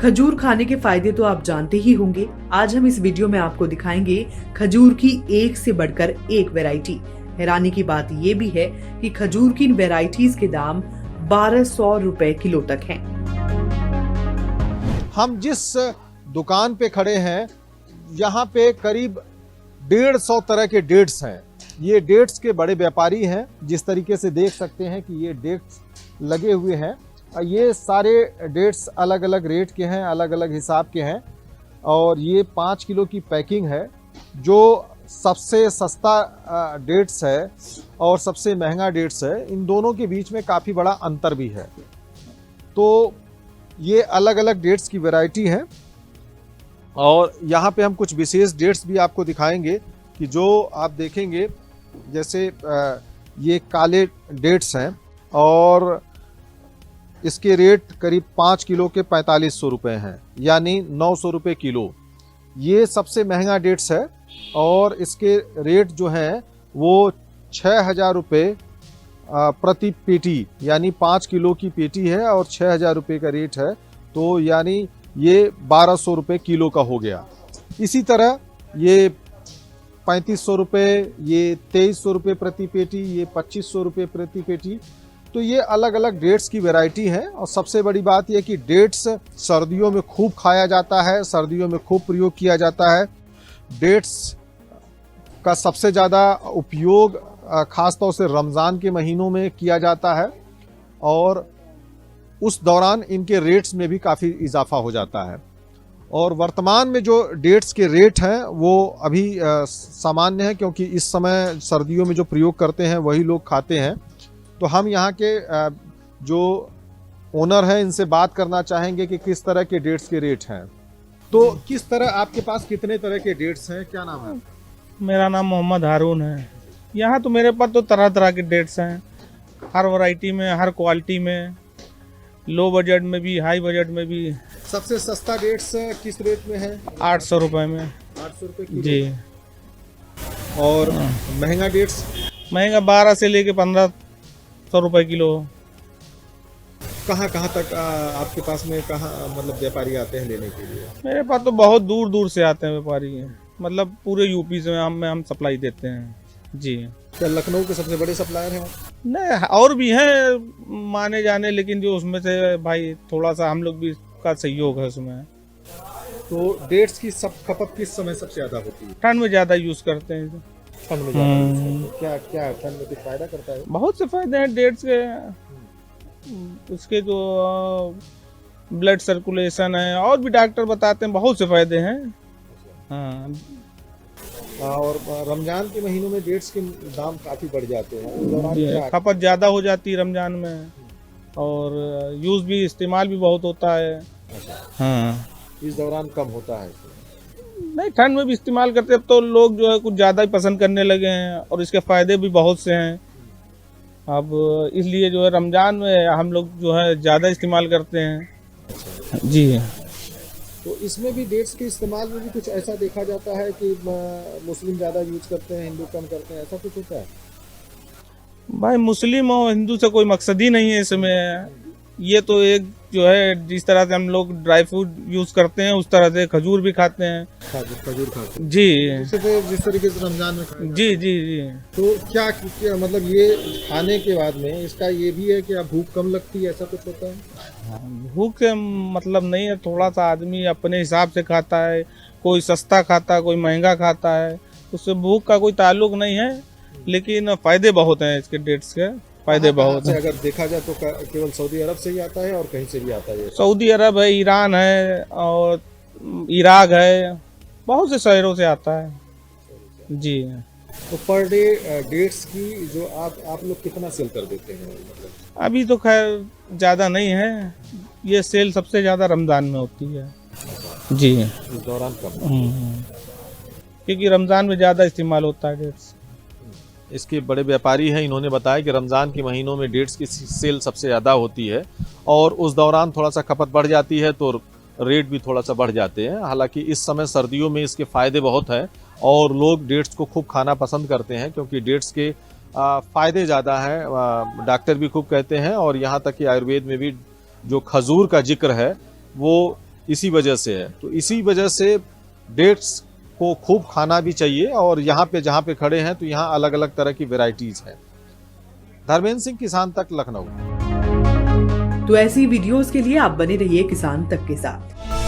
खजूर खाने के फायदे तो आप जानते ही होंगे। आज हम इस वीडियो में आपको दिखाएंगे खजूर की एक से बढ़कर एक वैरायटी। हैरानी की बात ये भी है कि खजूर की इन वैरायटीज के दाम 1200 रुपए किलो तक हैं। हम जिस दुकान पे खड़े हैं यहाँ पे करीब 150 तरह के डेट्स हैं। ये डेट्स के बड़े व्यापारी हैं। जिस तरीके से देख सकते हैं कि ये डेट्स लगे हुए हैं, ये सारे डेट्स अलग अलग रेट के हैं, अलग अलग हिसाब के हैं। और ये 5 किलो की पैकिंग है। जो सबसे सस्ता डेट्स है और सबसे महंगा डेट्स है, इन दोनों के बीच में काफ़ी बड़ा अंतर भी है। तो ये अलग अलग डेट्स की वैरायटी है और यहाँ पे हम कुछ विशेष डेट्स भी आपको दिखाएंगे कि जो आप देखेंगे, जैसे ये काले डेट्स हैं और इसके रेट करीब 5 किलो के 4500 रुपये हैं, यानी 900 रुपये किलो। ये सबसे महंगा डेट्स है और इसके रेट जो हैं वो 6000 रुपये प्रति पेटी, यानी 5 किलो की पेटी है और 6000 रुपये का रेट है। तो यानी ये 1200 रुपये किलो का हो गया। इसी तरह ये 3500 रुपये, ये 2300 रुपये प्रति पेटी, ये 2500 रुपये प्रति पेटी। तो ये अलग अलग डेट्स की वैरायटी है। और सबसे बड़ी बात यह कि डेट्स सर्दियों में खूब खाया जाता है, सर्दियों में खूब प्रयोग किया जाता है। डेट्स का सबसे ज़्यादा उपयोग ख़ास तौर से रमज़ान के महीनों में किया जाता है और उस दौरान इनके रेट्स में भी काफ़ी इजाफा हो जाता है। और वर्तमान में जो डेट्स के रेट हैं वो अभी सामान्य है, क्योंकि इस समय सर्दियों में जो प्रयोग करते हैं वही लोग खाते हैं। तो हम यहाँ के जो ओनर हैं इनसे बात करना चाहेंगे कि किस तरह के डेट्स के रेट हैं। तो किस तरह आपके पास कितने तरह के डेट्स हैं, क्या नाम है? मेरा नाम मोहम्मद हारून है। यहाँ तो मेरे पास तो तरह तरह के डेट्स हैं, हर वैरायटी में, हर क्वालिटी में, लो बजट में भी, हाई बजट में भी। सबसे सस्ता डेट्स किस रेट में है? 800 रुपये में। 800 रुपये किलो जी। और महंगा डेट्स? महंगा 12 से लेके 1500 रुपये किलो। कहाँ कहाँ तक आपके पास में मतलब व्यापारी आते हैं लेने के लिए? मेरे पास तो बहुत दूर दूर से आते हैं व्यापारी, मतलब पूरे यूपी से हम सप्लाई देते हैं। जी। क्या लखनऊ के सबसे बड़े सप्लायर हैं? नहीं, और भी हैं माने जाने, लेकिन जो उसमें से भाई थोड़ा सा हम लोग भी का सहयोग है उसमें। तो डेट्स की सब खपत किस समय सबसे ज्यादा होती है? ठंड में ज़्यादा यूज़ करते हैं। ठंड में ज्यादा यूज करते हैं। क्या क्या ठंड में कुछ फायदा करता है? बहुत से फायदे हैं डेट्स के। उसके जो ब्लड सर्कुलेशन है, और भी डॉक्टर बताते हैं बहुत से फायदे हैं। हाँ। और रमजान के महीनों में डेट्स के दाम काफी बढ़ जाते हैं। उस दौरान क्या खपत ज़्यादा हो जाती है रमजान में, और यूज़ भी, इस्तेमाल भी बहुत होता है। हाँ। इस दौरान कम होता है? नहीं, ठंड में भी इस्तेमाल करते, अब तो लोग जो है कुछ ज़्यादा ही पसंद करने लगे हैं और इसके फ़ायदे भी बहुत से हैं। अब इसलिए जो है रमज़ान में हम लोग जो है ज़्यादा इस्तेमाल करते हैं। जी। तो इसमें भी डेट्स के इस्तेमाल में भी कुछ ऐसा देखा जाता है कि मुस्लिम ज़्यादा यूज करते हैं, हिंदू कम करते हैं, ऐसा कुछ होता है? भाई मुस्लिम और हिंदू से कोई मकसद ही नहीं है इसमें। ये तो एक जो है, जिस तरह से हम लोग ड्राई फ्रूट यूज करते हैं उस तरह से खजूर भी खाते हैं। खजूर खाते हैं जी। जिस तरीके से रमजान में खाते हैं। जी जी जी। तो क्या मतलब ये खाने के बाद में इसका ये भी है कि भूख कम लगती है, ऐसा कुछ होता है? भूख से मतलब नहीं है, थोड़ा सा आदमी अपने हिसाब से खाता है, कोई सस्ता खाता है, कोई महंगा खाता है, उससे भूख का कोई ताल्लुक नहीं है। लेकिन फायदे बहुत हैं इसके डेट्स के, फायदे बहुत हैं। अगर देखा जाए तो केवल सऊदी अरब से ही आता है और कहीं से भी आता है? सऊदी अरब है, ईरान है और इराक है, बहुत से शहरों से आता है। जी। तो पर डे डेट्स की जो आप लोग कितना सेल कर देते हैं? मतलब अभी तो खैर ज़्यादा नहीं है, ये सेल सबसे ज़्यादा रमज़ान में होती है। जी। इस दौरान कम, क्योंकि रमज़ान में ज़्यादा इस्तेमाल होता है डेट्स। इसके बड़े व्यापारी हैं, इन्होंने बताया कि रमज़ान के महीनों में डेट्स की सेल सबसे ज़्यादा होती है और उस दौरान थोड़ा सा खपत बढ़ जाती है तो रेट भी थोड़ा सा बढ़ जाते हैं। हालांकि इस समय सर्दियों में इसके फ़ायदे बहुत हैं और लोग डेट्स को खूब खाना पसंद करते हैं, क्योंकि डेट्स के फ़ायदे ज़्यादा हैं, डॉक्टर भी खूब कहते हैं। और यहाँ तक कि आयुर्वेद में भी जो खजूर का जिक्र है वो इसी वजह से है। तो इसी वजह से डेट्स को खूब खाना भी चाहिए। और यहाँ पे जहाँ पे खड़े हैं तो यहाँ अलग अलग तरह की वेराइटीज हैं। धर्मेंद्र सिंह, किसान तक, लखनऊ। तो ऐसी वीडियोस के लिए आप बने रहिए किसान तक के साथ।